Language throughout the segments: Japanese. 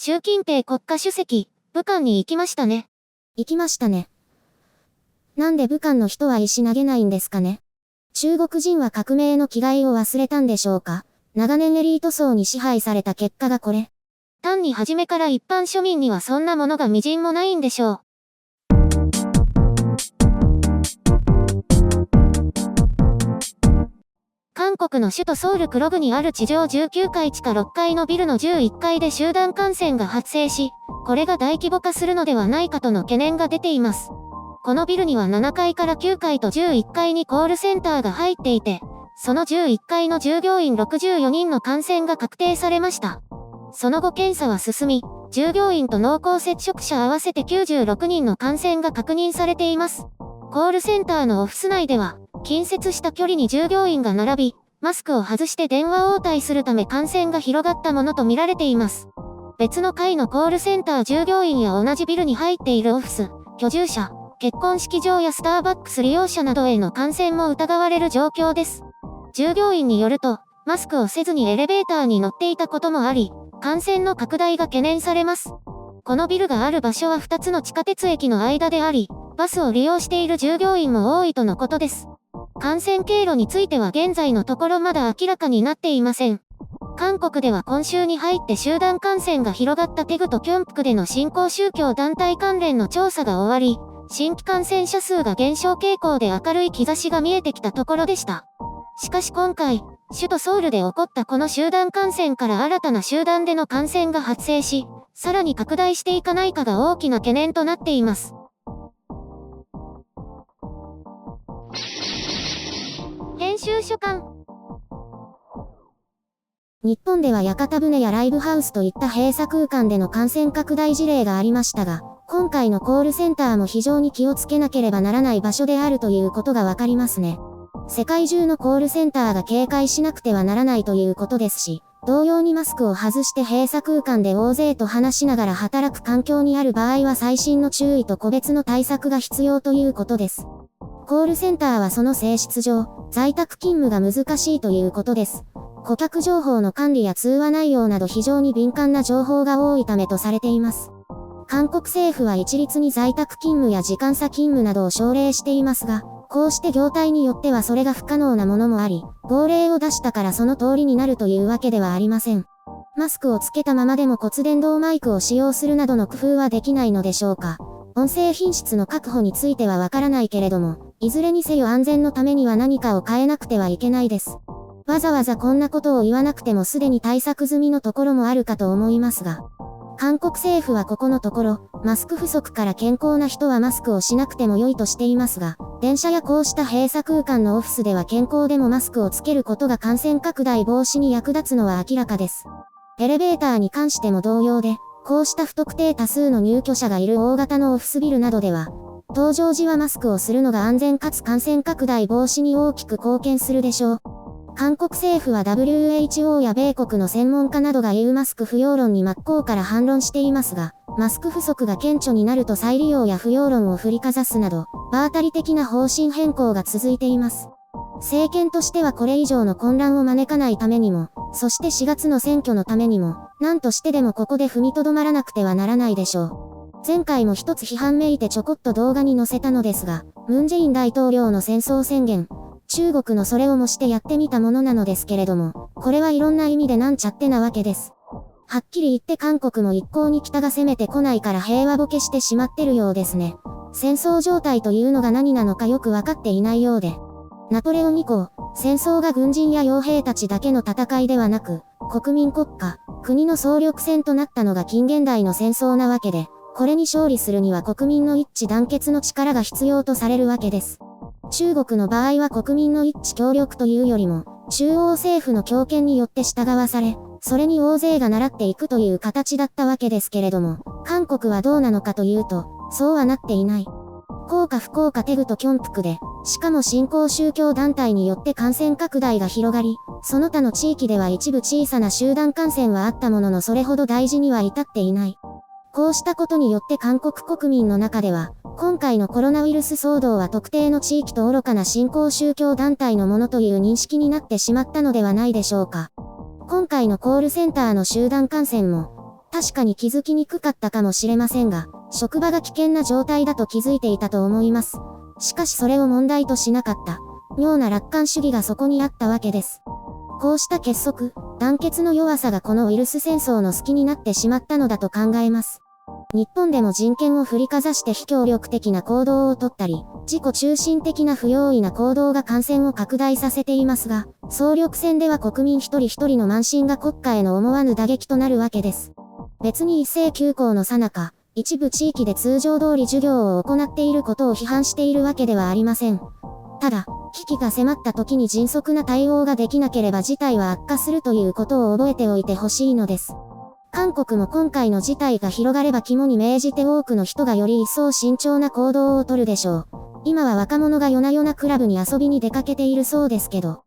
習近平国家主席、武漢に行きましたね。行きましたね。なんで武漢の人は石投げないんですかね。中国人は革命の気概を忘れたんでしょうか。長年エリート層に支配された結果がこれ。単に初めから一般庶民にはそんなものが微塵もないんでしょう。韓国の首都ソウル黒部にある地上19階地下6階のビルの11階で集団感染が発生し、これが大規模化するのではないかとの懸念が出ています。このビルには7階から9階と11階にコールセンターが入っていて、その11階の従業員64人の感染が確定されました。その後検査は進み、従業員と濃厚接触者合わせて96人の感染が確認されています。コールセンターのオフィス内では、近接した距離に従業員が並び、マスクを外して電話応対するため感染が広がったものとみられています。別の階のコールセンター従業員や同じビルに入っているオフィス、居住者、結婚式場やスターバックス利用者などへの感染も疑われる状況です。従業員によると、マスクをせずにエレベーターに乗っていたこともあり、感染の拡大が懸念されます。このビルがある場所は2つの地下鉄駅の間であり、バスを利用している従業員も多いとのことです。感染経路については現在のところまだ明らかになっていません。韓国では今週に入って集団感染が広がったテグとキョンプクでの新興宗教団体関連の調査が終わり、新規感染者数が減少傾向で明るい兆しが見えてきたところでした。しかし今回、首都ソウルで起こったこの集団感染から新たな集団での感染が発生し、さらに拡大していかないかが大きな懸念となっています。編集所管。日本では屋形船やライブハウスといった閉鎖空間での感染拡大事例がありましたが、今回のコールセンターも非常に気をつけなければならない場所であるということがわかりますね。世界中のコールセンターが警戒しなくてはならないということですし、同様にマスクを外して閉鎖空間で大勢と話しながら働く環境にある場合は細心の注意と個別の対策が必要ということです。コールセンターはその性質上、在宅勤務が難しいということです。顧客情報の管理や通話内容など非常に敏感な情報が多いためとされています。韓国政府は一律に在宅勤務や時間差勤務などを奨励していますが、こうして業態によってはそれが不可能なものもあり、号令を出したからその通りになるというわけではありません。マスクをつけたままでも骨伝導マイクを使用するなどの工夫はできないのでしょうか。音声品質の確保についてはわからないけれども、いずれにせよ安全のためには何かを変えなくてはいけないです。わざわざこんなことを言わなくてもすでに対策済みのところもあるかと思いますが、韓国政府はここのところ、マスク不足から健康な人はマスクをしなくても良いとしていますが、電車やこうした閉鎖空間のオフィスでは健康でもマスクをつけることが感染拡大防止に役立つのは明らかです。エレベーターに関しても同様で、こうした不特定多数の入居者がいる大型のオフィスビルなどでは、搭乗時はマスクをするのが安全かつ感染拡大防止に大きく貢献するでしょう。韓国政府は WHO や米国の専門家などが言うマスク不要論に真っ向から反論していますが、マスク不足が顕著になると再利用や不要論を振りかざすなど、場当たり的な方針変更が続いています。政権としてはこれ以上の混乱を招かないためにも、そして4月の選挙のためにも、何としてでもここで踏みとどまらなくてはならないでしょう。前回も一つ批判めいてちょこっと動画に載せたのですが、ムン・ジェイン大統領の戦争宣言、中国のそれを模してやってみたものなのですけれども、これはいろんな意味でなんちゃってなわけです。はっきり言って韓国も一向に北が攻めてこないから平和ボケしてしまってるようですね。戦争状態というのが何なのかよくわかっていないようで。ナポレオン以降、戦争が軍人や傭兵たちだけの戦いではなく、国民国家、国の総力戦となったのが近現代の戦争なわけで、これに勝利するには国民の一致団結の力が必要とされるわけです。中国の場合は国民の一致協力というよりも、中央政府の強権によって従わされ、それに大勢が倣っていくという形だったわけですけれども、韓国はどうなのかというと、そうはなっていない。幸か不幸かテグとキョンプクで、しかも新興宗教団体によって感染拡大が広がり、その他の地域では一部小さな集団感染はあったもののそれほど大事には至っていない。こうしたことによって韓国国民の中では、今回のコロナウイルス騒動は特定の地域と愚かな新興宗教団体のものという認識になってしまったのではないでしょうか。今回のコールセンターの集団感染も、確かに気づきにくかったかもしれませんが、職場が危険な状態だと気づいていたと思います。しかしそれを問題としなかった。妙な楽観主義がそこにあったわけです。こうした結束、団結の弱さがこのウイルス戦争の隙になってしまったのだと考えます。日本でも人権を振りかざして非協力的な行動をとったり、自己中心的な不用意な行動が感染を拡大させていますが、総力戦では国民一人一人の慢心が国家への思わぬ打撃となるわけです。別に一斉休校の最中、一部地域で通常通り授業を行っていることを批判しているわけではありません。ただ、危機が迫った時に迅速な対応ができなければ事態は悪化するということを覚えておいてほしいのです。韓国も今回の事態が広がれば肝に銘じて多くの人がより一層慎重な行動をとるでしょう。今は若者が夜な夜なクラブに遊びに出かけているそうですけど、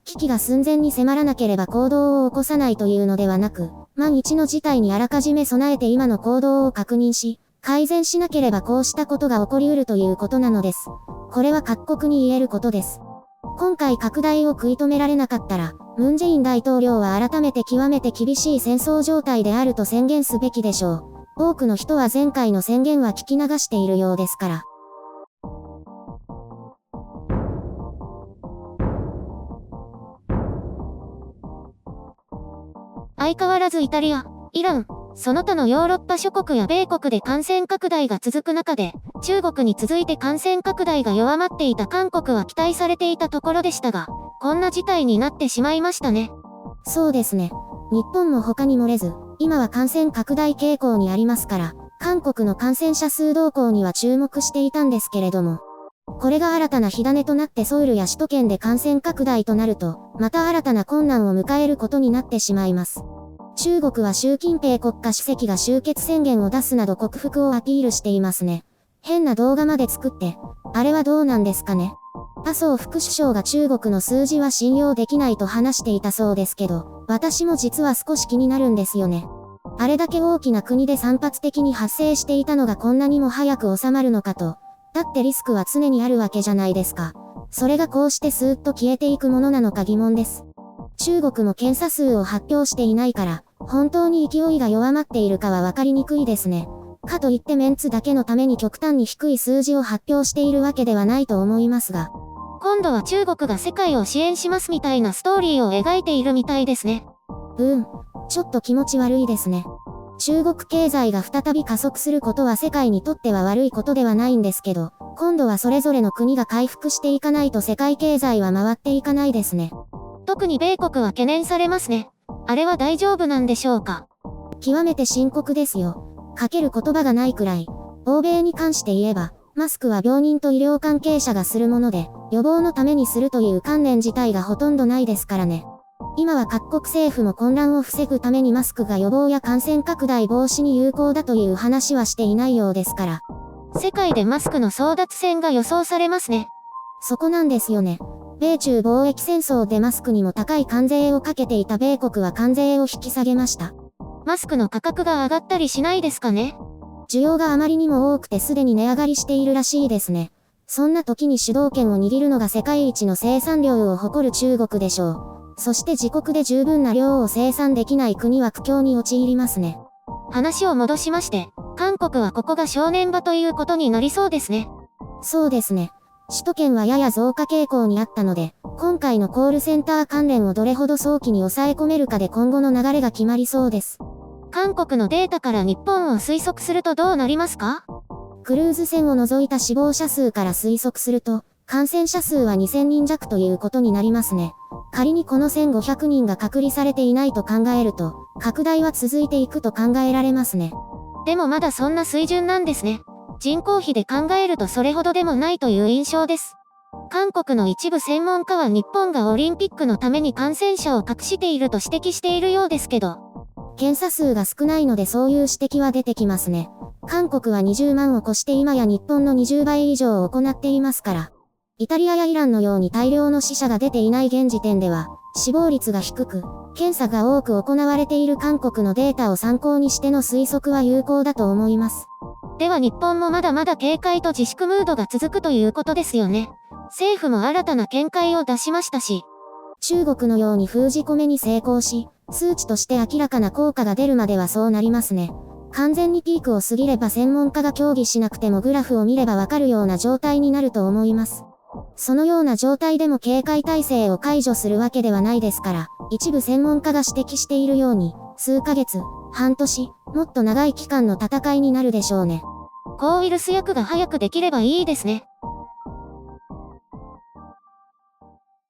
危機が寸前に迫らなければ行動を起こさないというのではなく、万一の事態にあらかじめ備えて今の行動を確認し、改善しなければこうしたことが起こりうるということなのです。これは各国に言えることです。今回拡大を食い止められなかったら、ムン・ジェイン大統領は改めて極めて厳しい戦争状態であると宣言すべきでしょう。多くの人は前回の宣言は聞き流しているようですから。相変わらずイタリア、イラン、その他のヨーロッパ諸国や米国で感染拡大が続く中で、中国に続いて感染拡大が弱まっていた韓国は期待されていたところでしたが、こんな事態になってしまいましたね。そうですね。日本も他に漏れず、今は感染拡大傾向にありますから、韓国の感染者数動向には注目していたんですけれども、これが新たな火種となってソウルや首都圏で感染拡大となると、また新たな困難を迎えることになってしまいます。中国は習近平国家主席が終結宣言を出すなど克服をアピールしていますね。変な動画まで作って、あれはどうなんですかね。麻生副首相が中国の数字は信用できないと話していたそうですけど、私も実は少し気になるんですよね。あれだけ大きな国で散発的に発生していたのがこんなにも早く収まるのかと。だってリスクは常にあるわけじゃないですか。それがこうしてスーッと消えていくものなのか疑問です。中国も検査数を発表していないから、本当に勢いが弱まっているかはわかりにくいですね。かといってメンツだけのために極端に低い数字を発表しているわけではないと思いますが。今度は中国が世界を支援しますみたいなストーリーを描いているみたいですね。ちょっと気持ち悪いですね。中国経済が再び加速することは世界にとっては悪いことではないんですけど、今度はそれぞれの国が回復していかないと世界経済は回っていかないですね。特に米国は懸念されますね。あれは大丈夫なんでしょうか。極めて深刻ですよ。かける言葉がないくらい。欧米に関して言えば、マスクは病人と医療関係者がするもので、予防のためにするという観念自体がほとんどないですからね。今は各国政府も混乱を防ぐためにマスクが予防や感染拡大防止に有効だという話はしていないようですから。世界でマスクの争奪戦が予想されますね。そこなんですよね。米中貿易戦争でマスクにも高い関税をかけていた米国は関税を引き下げました。マスクの価格が上がったりしないですかね。需要があまりにも多くてすでに値上がりしているらしいですね。そんな時に主導権を握るのが世界一の生産量を誇る中国でしょう。そして自国で十分な量を生産できない国は苦境に陥りますね。話を戻しまして、韓国はここが正念場ということになりそうですね。そうですね。首都圏はやや増加傾向にあったので、今回のコールセンター関連をどれほど早期に抑え込めるかで今後の流れが決まりそうです。韓国のデータから日本を推測するとどうなりますか？クルーズ船を除いた死亡者数から推測すると、感染者数は2000人弱ということになりますね。仮にこの1500人が隔離されていないと考えると、拡大は続いていくと考えられますね。でもまだそんな水準なんですね。人口比で考えるとそれほどでもないという印象です。韓国の一部専門家は日本がオリンピックのために感染者を隠していると指摘しているようですけど。検査数が少ないのでそういう指摘は出てきますね。韓国は20万を超して今や日本の20倍以上を行っていますから。イタリアやイランのように大量の死者が出ていない現時点では、死亡率が低く、検査が多く行われている韓国のデータを参考にしての推測は有効だと思います。では日本もまだまだ警戒と自粛ムードが続くということですよね。政府も新たな見解を出しましたし。中国のように封じ込めに成功し、数値として明らかな効果が出るまではそうなりますね。完全にピークを過ぎれば専門家が協議しなくてもグラフを見ればわかるような状態になると思います。そのような状態でも警戒態勢を解除するわけではないですから、一部専門家が指摘しているように、数ヶ月、半年、もっと長い期間の戦いになるでしょうね。抗ウイルス薬が早くできればいいですね。